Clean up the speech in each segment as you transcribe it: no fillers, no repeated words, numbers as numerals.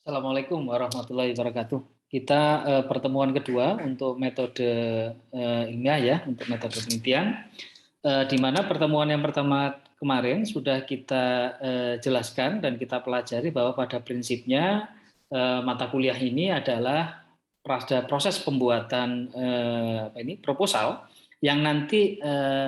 Assalamualaikum warahmatullahi wabarakatuh. Kita pertemuan kedua untuk metode ilmiah ya, untuk metode penelitian. Di mana pertemuan yang pertama kemarin sudah kita jelaskan dan kita pelajari bahwa pada prinsipnya mata kuliah ini adalah pada proses pembuatan proposal yang nanti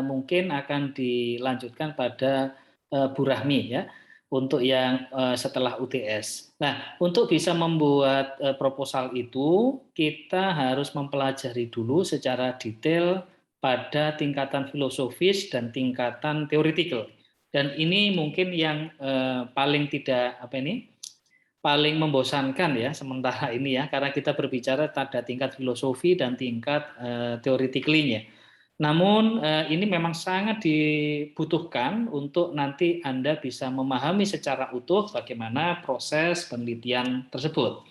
mungkin akan dilanjutkan pada Bu Rahmi ya untuk yang setelah UTS. Nah, untuk bisa membuat proposal itu kita harus mempelajari dulu secara detail pada tingkatan filosofis dan tingkatan teoretikal. Dan ini mungkin yang paling tidak paling membosankan ya sementara ini ya, karena kita berbicara pada tingkat filosofi dan tingkat teoretiklinya. Namun ini memang sangat dibutuhkan untuk nanti Anda bisa memahami secara utuh bagaimana proses penelitian tersebut.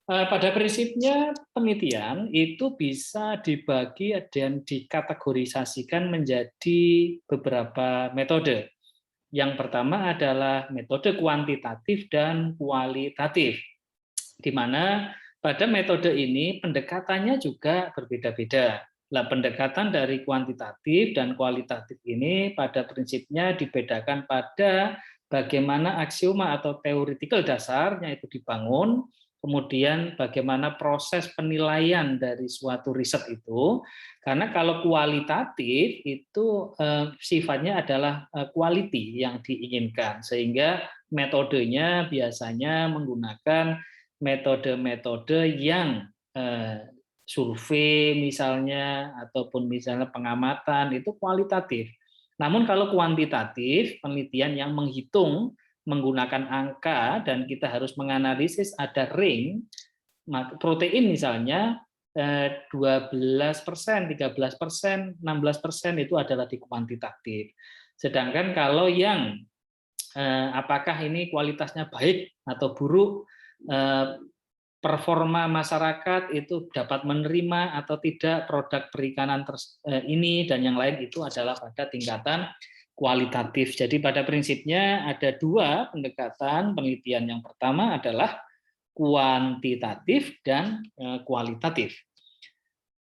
Pada prinsipnya penelitian itu bisa dibagi dan dikategorisasikan menjadi beberapa metode. Yang pertama adalah metode kuantitatif dan kualitatif, di mana pada metode ini pendekatannya juga berbeda-beda. Nah, pendekatan dari kuantitatif dan kualitatif ini pada prinsipnya dibedakan pada bagaimana aksioma atau theoretical dasarnya itu dibangun, kemudian bagaimana proses penilaian dari suatu riset itu. Karena kalau kualitatif itu sifatnya adalah quality yang diinginkan, sehingga metodenya biasanya menggunakan metode-metode yang survei misalnya ataupun misalnya pengamatan itu kualitatif. Namun kalau kuantitatif, penelitian yang menghitung menggunakan angka dan kita harus menganalisis ada ring, protein misalnya 12%, 13%, 16% itu adalah di kuantitatif. Sedangkan kalau yang apakah ini kualitasnya baik atau buruk, performa masyarakat itu dapat menerima atau tidak produk perikanan ini dan yang lain itu adalah pada tingkatan kualitatif. Jadi pada prinsipnya ada dua pendekatan penelitian. Yang pertama adalah kuantitatif dan kualitatif.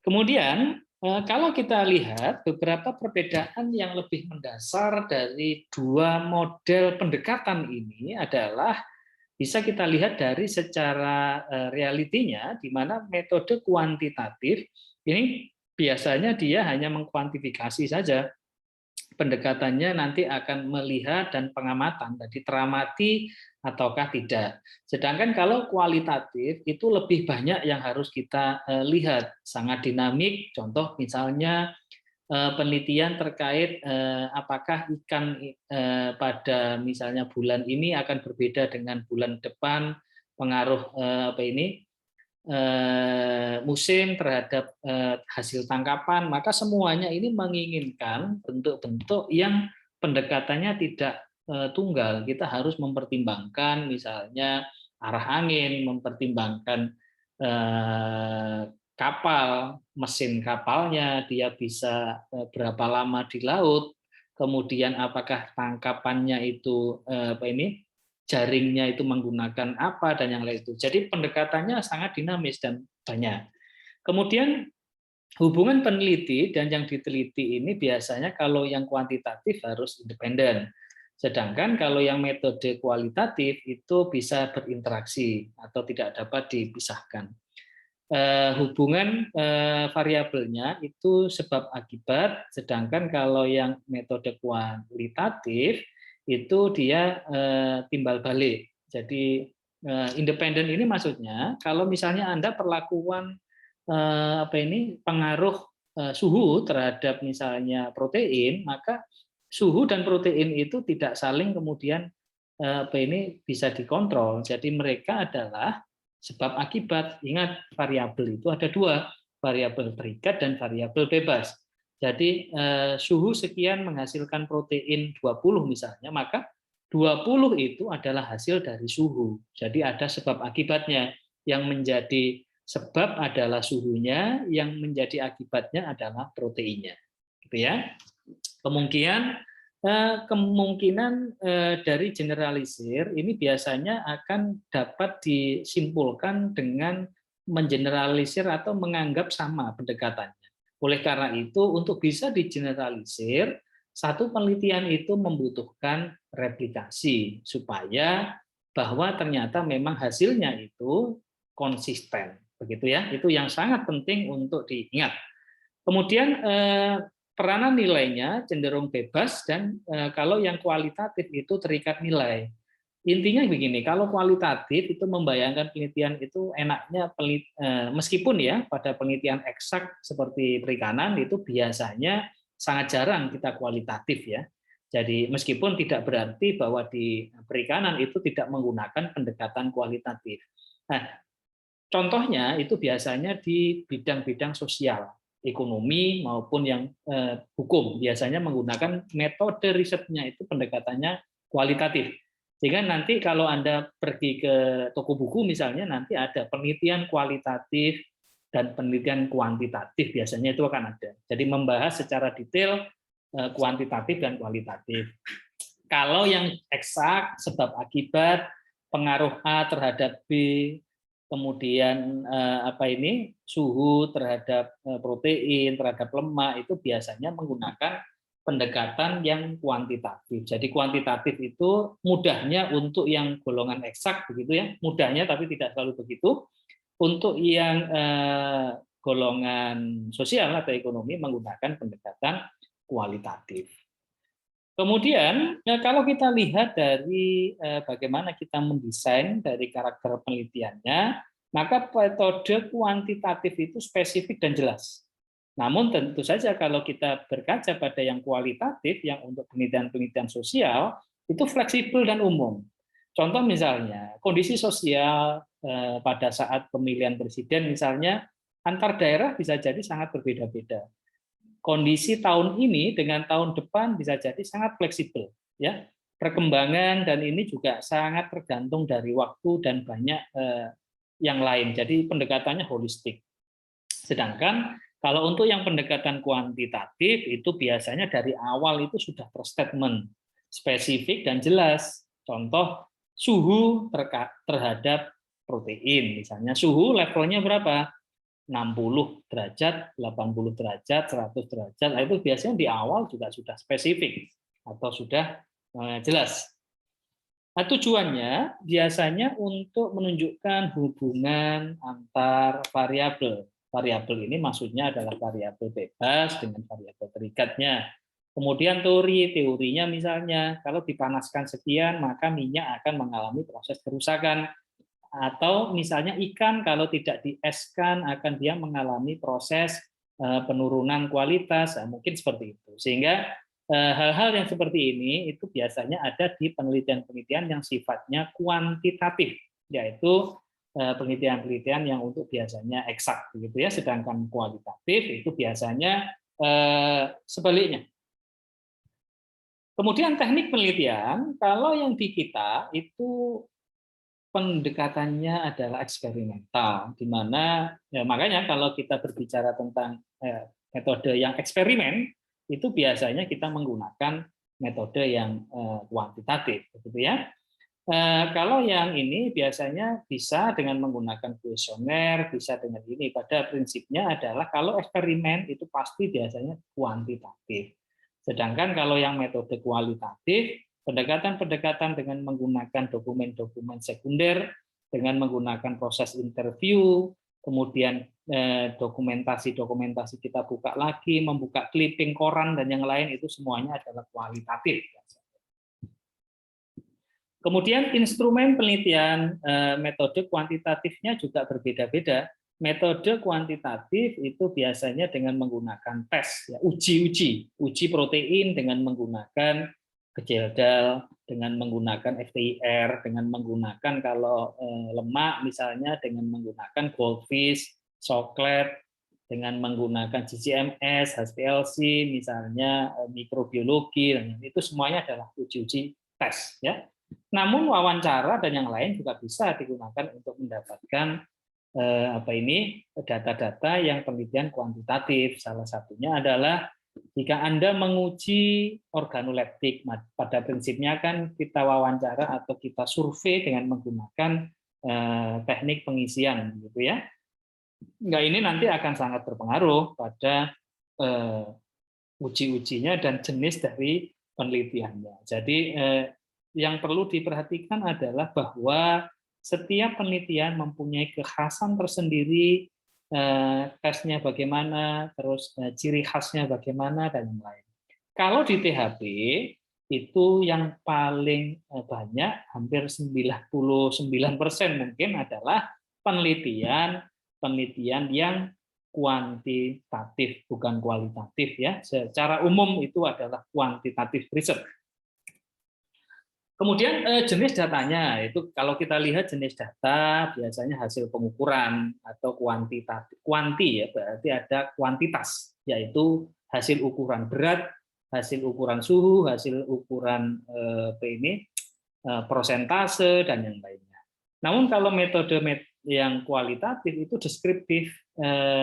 Kemudian kalau kita lihat beberapa perbedaan yang lebih mendasar dari dua model pendekatan ini adalah bisa kita lihat dari secara realitinya, di mana metode kuantitatif ini biasanya dia hanya mengkuantifikasi saja. Pendekatannya nanti akan melihat dan pengamatan, jadi teramati ataukah tidak. Sedangkan kalau kualitatif itu lebih banyak yang harus kita lihat, sangat dinamik. Contoh misalnya penelitian terkait apakah ikan pada misalnya bulan ini akan berbeda dengan bulan depan, pengaruh musim terhadap hasil tangkapan, maka semuanya ini menginginkan bentuk-bentuk yang pendekatannya tidak tunggal. Kita harus mempertimbangkan misalnya arah angin, mempertimbangkan kapal, mesin kapalnya, dia bisa berapa lama di laut, kemudian apakah tangkapannya itu jaringnya itu menggunakan apa dan yang lain itu. Jadi pendekatannya sangat dinamis dan banyak. Kemudian hubungan peneliti dan yang diteliti ini biasanya kalau yang kuantitatif harus independen. Sedangkan kalau yang metode kualitatif itu bisa berinteraksi atau tidak dapat dipisahkan. Hubungan variabelnya itu sebab akibat, sedangkan kalau yang metode kualitatif itu dia timbal balik. Jadi independen ini maksudnya kalau misalnya Anda perlakuan pengaruh suhu terhadap misalnya protein, maka suhu dan protein itu tidak saling kemudian bisa dikontrol. Jadi mereka adalah sebab akibat. Ingat, variabel itu ada dua, variabel terikat dan variabel bebas. Jadi suhu sekian menghasilkan protein 20 misalnya, maka 20 itu adalah hasil dari suhu. Jadi ada sebab akibatnya. Yang menjadi sebab adalah suhunya, yang menjadi akibatnya adalah proteinnya. Gitu ya. Kemungkinan Kemungkinan dari generalisir ini biasanya akan dapat disimpulkan dengan mengeneralisir atau menganggap sama pendekatannya. Oleh karena itu, untuk bisa digeneralisir, satu penelitian itu membutuhkan replikasi supaya bahwa ternyata memang hasilnya itu konsisten, begitu ya. Itu yang sangat penting untuk diingat. Kemudian peranan nilainya cenderung bebas dan kalau yang kualitatif itu terikat nilai. Intinya begini, kalau kualitatif itu membayangkan penelitian itu enaknya meskipun ya pada penelitian eksak seperti perikanan itu biasanya sangat jarang kita kualitatif ya. Jadi meskipun tidak berarti bahwa di perikanan itu tidak menggunakan pendekatan kualitatif. Nah, contohnya itu biasanya di bidang-bidang sosial, ekonomi maupun yang hukum biasanya menggunakan metode risetnya itu pendekatannya kualitatif. Sehingga nanti kalau Anda pergi ke toko buku misalnya nanti ada penelitian kualitatif dan penelitian kuantitatif biasanya itu akan ada. Jadi membahas secara detail kuantitatif dan kualitatif. Kalau yang eksak sebab akibat pengaruh A terhadap B kemudian suhu terhadap protein, terhadap lemak itu biasanya menggunakan pendekatan yang kuantitatif. Jadi kuantitatif itu mudahnya untuk yang golongan eksak begitu ya, mudahnya tapi tidak selalu begitu. Untuk yang golongan sosial atau ekonomi menggunakan pendekatan kualitatif. Kemudian kalau kita lihat dari bagaimana kita mendesain dari karakter penelitiannya, maka metode kuantitatif itu spesifik dan jelas. Namun tentu saja kalau kita berkaca pada yang kualitatif, yang untuk penelitian-penelitian sosial, itu fleksibel dan umum. Contoh misalnya, kondisi sosial pada saat pemilihan presiden misalnya, antar daerah bisa jadi sangat berbeda-beda. Kondisi tahun ini dengan tahun depan bisa jadi sangat fleksibel. Ya, perkembangan dan ini juga sangat tergantung dari waktu dan banyak yang lain. Jadi pendekatannya holistik. Sedangkan kalau untuk yang pendekatan kuantitatif itu biasanya dari awal itu sudah terstatement spesifik dan jelas. Contoh suhu terhadap protein, misalnya suhu levelnya berapa? 60 derajat, 80 derajat, 100 derajat. Itu biasanya di awal juga sudah spesifik atau sudah jelas. Nah, tujuannya biasanya untuk menunjukkan hubungan antar variabel. Variabel ini maksudnya adalah variabel bebas dengan variabel terikatnya. Kemudian teorinya misalnya, kalau dipanaskan sekian, maka minyak akan mengalami proses kerusakan. Atau misalnya ikan kalau tidak dieskan, akan dia mengalami proses penurunan kualitas. Nah, mungkin seperti itu. Sehingga hal-hal yang seperti ini itu biasanya ada di penelitian-penelitian yang sifatnya kuantitatif, yaitu penelitian-penelitian yang untuk biasanya eksak begitu ya, sedangkan kualitatif itu biasanya sebaliknya. Kemudian teknik penelitian, kalau yang di kita itu pendekatannya adalah eksperimental, di mana ya, makanya kalau kita berbicara tentang metode yang eksperimen itu biasanya kita menggunakan metode yang kuantitatif, begitu ya. Kalau yang ini biasanya bisa dengan menggunakan kuesioner, bisa dengan ini. Pada prinsipnya adalah kalau eksperimen itu pasti biasanya kuantitatif. Sedangkan kalau yang metode kualitatif, pendekatan-pendekatan dengan menggunakan dokumen-dokumen sekunder, dengan menggunakan proses interview, kemudian dokumentasi-dokumentasi kita buka lagi, membuka clipping koran dan yang lain itu semuanya adalah kualitatif. Kemudian instrumen penelitian metode kuantitatifnya juga berbeda-beda. Metode kuantitatif itu biasanya dengan menggunakan tes, ya, uji protein dengan menggunakan gejeldal, dengan menggunakan FTIR, dengan menggunakan kalau lemak misalnya dengan menggunakan goldfish, coklat, dengan menggunakan GCMS, HPLC, misalnya mikrobiologi, dan itu semuanya adalah uji-uji tes, ya. Namun wawancara dan yang lain juga bisa digunakan untuk mendapatkan data-data yang penelitian kuantitatif. Salah satunya adalah Jika Anda menguji organoleptik, pada prinsipnya kan kita wawancara atau kita survei dengan menggunakan teknik pengisian, gitu ya. Nah, ini nanti akan sangat berpengaruh pada uji-ujinya dan jenis dari penelitiannya. Jadi yang perlu diperhatikan adalah bahwa setiap penelitian mempunyai kekhasan tersendiri, tesnya bagaimana, terus ciri khasnya bagaimana, dan yang lain. Kalau di THP, itu yang paling banyak, hampir 99% mungkin adalah penelitian yang kuantitatif, bukan kualitatif ya. Secara umum itu adalah kuantitatif research. Kemudian jenis datanya, itu kalau kita lihat jenis data biasanya hasil pengukuran atau kuantitatif. Kuanti ya, berarti ada kuantitas, yaitu hasil ukuran berat, hasil ukuran suhu, hasil ukuran prosentase, dan yang lainnya. Namun kalau metode yang kualitatif itu deskriptif,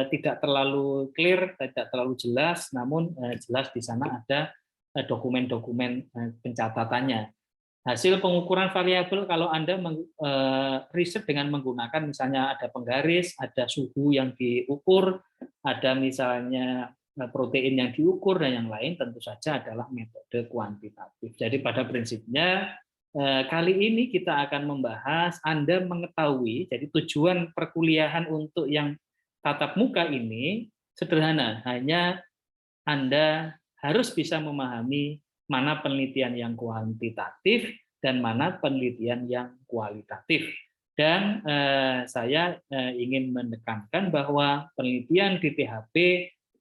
tidak terlalu clear, tidak terlalu jelas, namun jelas di sana ada dokumen-dokumen pencatatannya. Hasil pengukuran variabel kalau Anda riset dengan menggunakan misalnya ada penggaris, ada suhu yang diukur, ada misalnya protein yang diukur, dan yang lain tentu saja adalah metode kuantitatif. Jadi pada prinsipnya kali ini kita akan membahas Anda mengetahui, jadi tujuan perkuliahan untuk yang tatap muka ini sederhana, hanya Anda harus bisa memahami mana penelitian yang kuantitatif dan mana penelitian yang kualitatif. Dan saya ingin menekankan bahwa penelitian di THP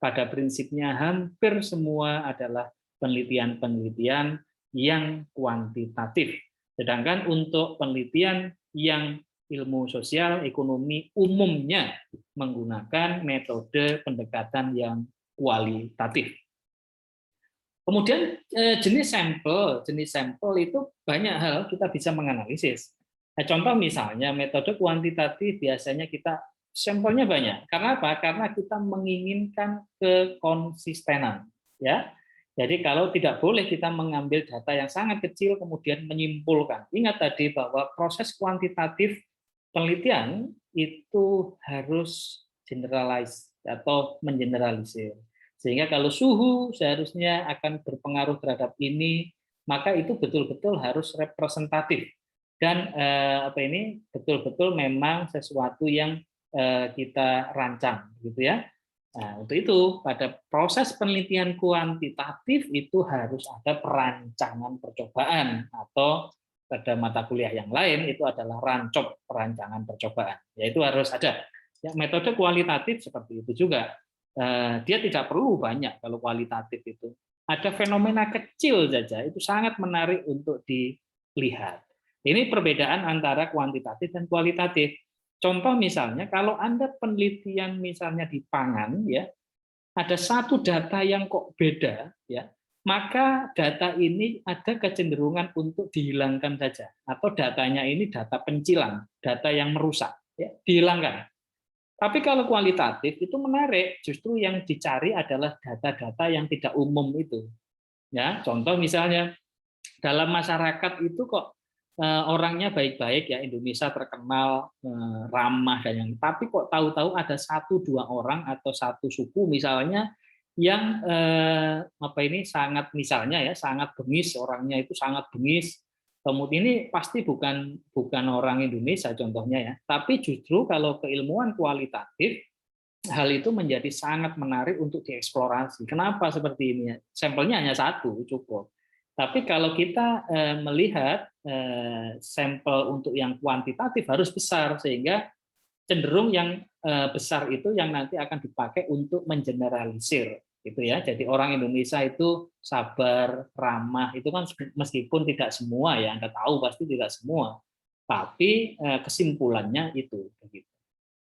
pada prinsipnya hampir semua adalah penelitian-penelitian yang kuantitatif. Sedangkan untuk penelitian yang ilmu sosial ekonomi umumnya menggunakan metode pendekatan yang kualitatif. Kemudian jenis sampel itu banyak hal kita bisa menganalisis. Contoh misalnya metode kuantitatif biasanya kita sampelnya banyak. Karena apa? Karena kita menginginkan kekonsistenan, ya. Jadi kalau tidak boleh kita mengambil data yang sangat kecil kemudian menyimpulkan. Ingat tadi bahwa proses kuantitatif penelitian itu harus generalize atau mengeneralisir. Sehingga kalau suhu seharusnya akan berpengaruh terhadap ini, maka itu betul-betul harus representatif dan betul-betul memang sesuatu yang kita rancang, gitu ya. Nah, untuk itu pada proses penelitian kuantitatif itu harus ada perancangan percobaan, atau pada mata kuliah yang lain itu adalah rancop perancangan percobaan. Yaitu harus ada. Ya, metode kualitatif seperti itu juga. Dia tidak perlu banyak kalau kualitatif itu. Ada fenomena kecil saja, itu sangat menarik untuk dilihat. Ini perbedaan antara kuantitatif dan kualitatif. Contoh misalnya, kalau Anda penelitian misalnya di pangan, ya, ada satu data yang kok beda, ya, maka data ini ada kecenderungan untuk dihilangkan saja. Atau datanya ini data pencilan, data yang merusak, ya, dihilangkan. Tapi kalau kualitatif itu menarik, justru yang dicari adalah data-data yang tidak umum itu. Ya, contoh misalnya dalam masyarakat itu kok orangnya baik-baik ya, Indonesia terkenal ramah dan yang, tapi kok tahu-tahu ada 1-2 orang atau satu suku misalnya yang sangat misalnya ya sangat bengis, orangnya itu sangat bengis. Kemudian ini pasti bukan orang Indonesia contohnya ya, tapi justru kalau keilmuan kualitatif hal itu menjadi sangat menarik untuk dieksplorasi. Kenapa seperti ini? Sampelnya hanya satu cukup. Tapi kalau kita melihat sampel untuk yang kuantitatif harus besar, sehingga cenderung yang besar itu yang nanti akan dipakai untuk mengeneralisir. Gitu ya. Jadi orang Indonesia itu sabar, ramah, itu kan meskipun tidak semua ya, Anda tahu pasti tidak semua. Tapi kesimpulannya itu begitu.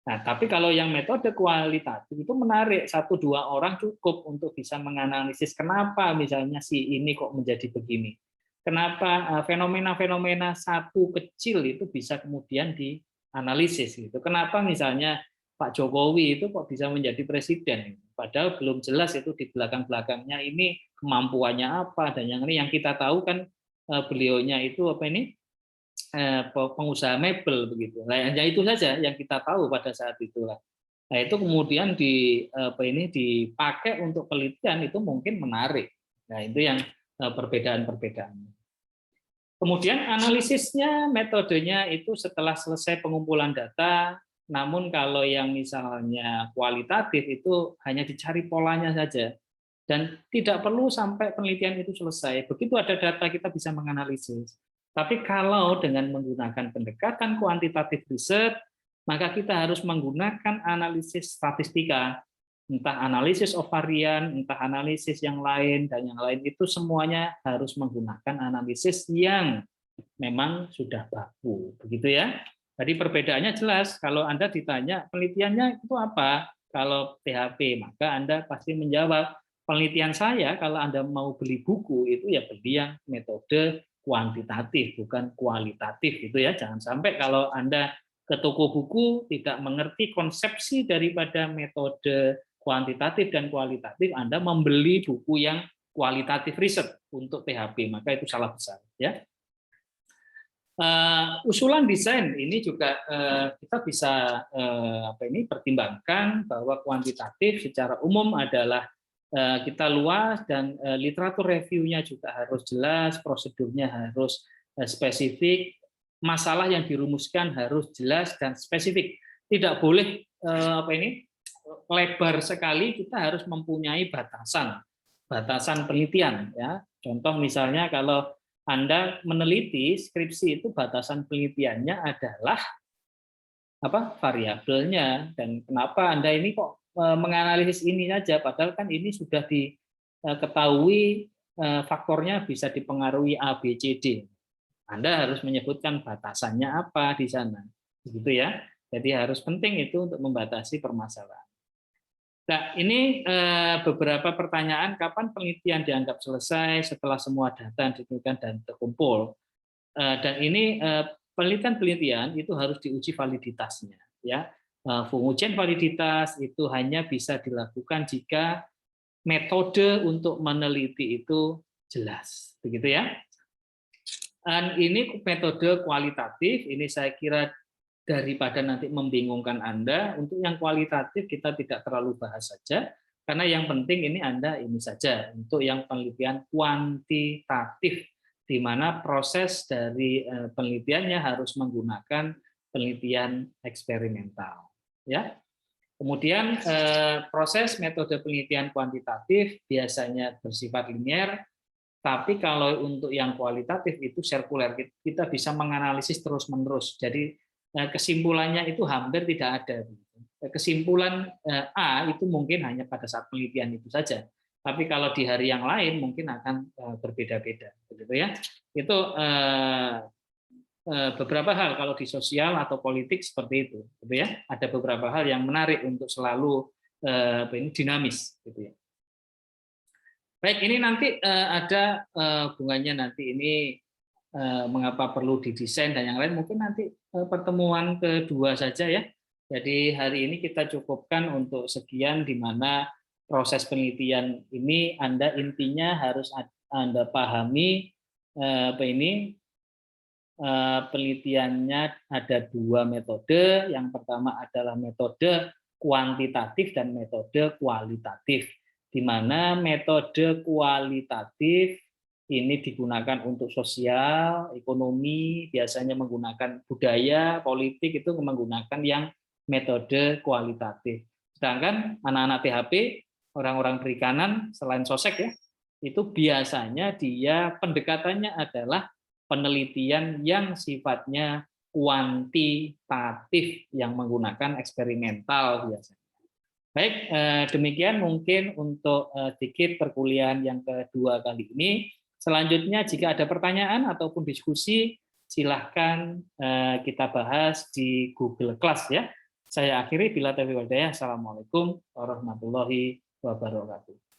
Nah, tapi kalau yang metode kualitatif itu menarik, 1-2 orang cukup untuk bisa menganalisis kenapa misalnya si ini kok menjadi begini. Kenapa fenomena-fenomena satu kecil itu bisa kemudian dianalisis gitu. Kenapa misalnya Pak Jokowi itu kok bisa menjadi presiden? Padahal belum jelas itu di belakang-belakangnya ini kemampuannya apa dan yang kita tahu kan beliaunya itu pengusaha mebel begitu. Nah, hanya itu saja yang kita tahu pada saat itulah. Nah, itu kemudian dipakai untuk penelitian itu mungkin menarik. Nah, itu yang perbedaan-perbedaannya. Kemudian analisisnya, metodenya itu setelah selesai pengumpulan data, namun kalau yang misalnya kualitatif itu hanya dicari polanya saja. Dan tidak perlu sampai penelitian itu selesai. Begitu ada data kita bisa menganalisis. Tapi kalau dengan menggunakan pendekatan kuantitatif riset, maka kita harus menggunakan analisis statistika. Entah analisis ovarian, entah analisis yang lain, dan yang lain itu semuanya harus menggunakan analisis yang memang sudah baku. Begitu ya. Jadi perbedaannya jelas. Kalau Anda ditanya penelitiannya itu apa? Kalau THP, maka Anda pasti menjawab, penelitian saya kalau Anda mau beli buku itu ya beli yang metode kuantitatif, bukan kualitatif. Itu ya. Jangan sampai kalau Anda ke toko buku tidak mengerti konsepsi daripada metode kuantitatif dan kualitatif, Anda membeli buku yang kualitatif riset untuk THP, maka itu salah besar. Ya. Usulan desain ini juga kita bisa pertimbangkan bahwa kuantitatif secara umum adalah kita luas dan literatur reviewnya juga harus jelas, prosedurnya harus spesifik, masalah yang dirumuskan harus jelas dan spesifik. Tidak boleh lebar sekali, kita harus mempunyai batasan penelitian ya. Contoh misalnya kalau Anda meneliti skripsi itu batasan penelitiannya adalah variabelnya, dan kenapa Anda ini kok menganalisis ini saja padahal kan ini sudah diketahui faktornya bisa dipengaruhi A, B, C, D. Anda harus menyebutkan batasannya apa di sana. Begitu ya. Jadi harus penting itu untuk membatasi permasalahan. Nah, ini beberapa pertanyaan kapan penelitian dianggap selesai setelah semua data ditentukan dan terkumpul. Dan ini penelitian itu harus diuji validitasnya. Ya, pengujian validitas itu hanya bisa dilakukan jika metode untuk meneliti itu jelas, begitu ya. Dan ini metode kualitatif, ini saya kira daripada nanti membingungkan Anda, untuk yang kualitatif kita tidak terlalu bahas saja, karena yang penting ini Anda ini saja, untuk yang penelitian kuantitatif, di mana proses dari penelitiannya harus menggunakan penelitian eksperimental. Ya. Kemudian proses metode penelitian kuantitatif biasanya bersifat linear, tapi kalau untuk yang kualitatif itu sirkuler, kita bisa menganalisis terus-menerus. Jadi kesimpulannya itu hampir tidak ada. Kesimpulan A itu mungkin hanya pada saat penelitian itu saja. Tapi kalau di hari yang lain mungkin akan berbeda-beda, begitu ya. Itu beberapa hal kalau di sosial atau politik seperti itu, gitu ya. Ada beberapa hal yang menarik untuk selalu dinamis, gitu ya. Baik, ini nanti ada hubungannya nanti ini mengapa perlu didesain dan yang lain mungkin nanti pertemuan kedua saja ya. Jadi hari ini kita cukupkan untuk sekian, di mana proses penelitian ini Anda intinya harus Anda pahami penelitiannya ada dua metode. Yang pertama adalah metode kuantitatif dan metode kualitatif, di mana metode kualitatif ini digunakan untuk sosial, ekonomi, biasanya menggunakan budaya, politik itu menggunakan yang metode kualitatif. Sedangkan anak-anak THP, orang-orang perikanan selain sosek ya, itu biasanya dia pendekatannya adalah penelitian yang sifatnya kuantitatif yang menggunakan eksperimental biasanya. Baik, demikian mungkin untuk dikit perkuliahan yang kedua kali ini. Selanjutnya jika ada pertanyaan ataupun diskusi, silahkan kita bahas di Google Class ya. Saya akhiri, bila taufiq wal hidayah. Assalamualaikum warahmatullahi wabarakatuh.